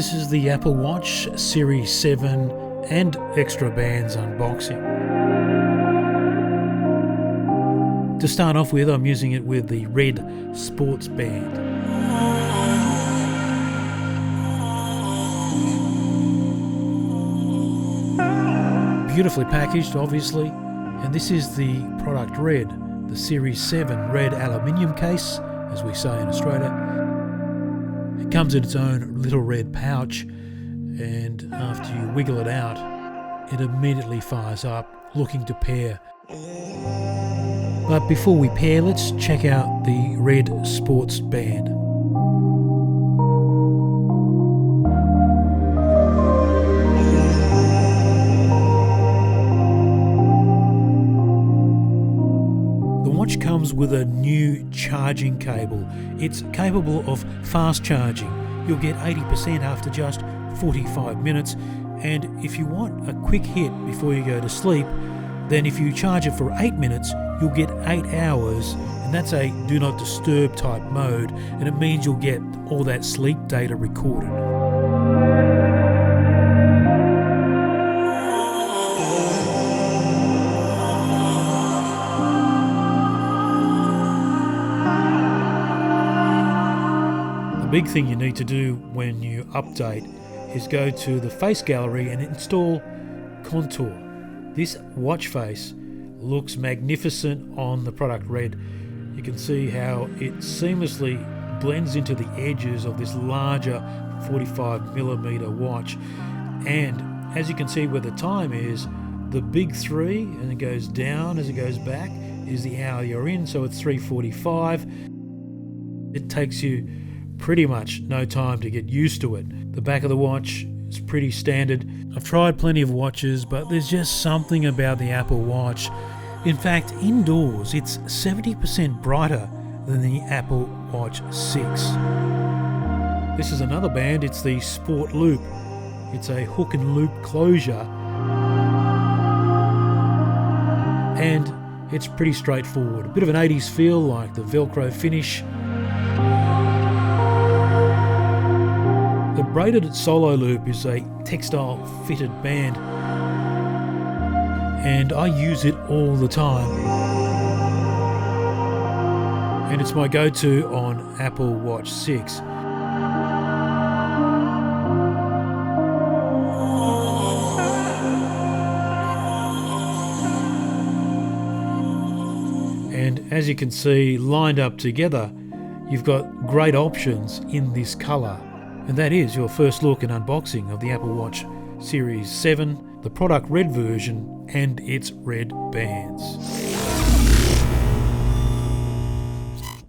This is the Apple Watch Series 7 and extra bands unboxing. To start off with, I'm using it with the red sports band. Beautifully packaged, obviously, and this is the product red, the Series 7 red aluminium case, as we say in Australia. It comes in its own little red pouch, and after you wiggle it out, it immediately fires up, looking to pair. But before we pair, let's check out the red sports band. The watch comes with a new charging cable. It's capable of fast charging. You'll get 80% after just 45 minutes, and if you want a quick hit before you go to sleep, then if you charge it for 8 minutes, you'll get 8 hours, and that's a do not disturb type mode, and it means you'll get all that sleep data recorded. The big thing you need to do when you update is go to the face gallery and install Contour. This watch face looks magnificent on the product red. You can see how it seamlessly blends into the edges of this larger 45mm watch, and as you can see where the time is, the big 3, and it goes down as it goes back, is the hour you're in, so it's 3:45. It takes you pretty much no time to get used to it. The back of the watch is pretty standard. I've tried plenty of watches, but there's just something about the Apple Watch. In fact, indoors it's 70% brighter than the Apple Watch 6. This is another band, it's the Sport Loop. It's a hook and loop closure, and it's pretty straightforward. A bit of an 80s feel, like the Velcro finish. The braided solo loop is a textile fitted band, and I use it all the time. And it's my go-to on Apple Watch 6. And as you can see, lined up together, you've got great options in this colour. And that is your first look and unboxing of the Apple Watch Series 7, the product red version, and its red bands.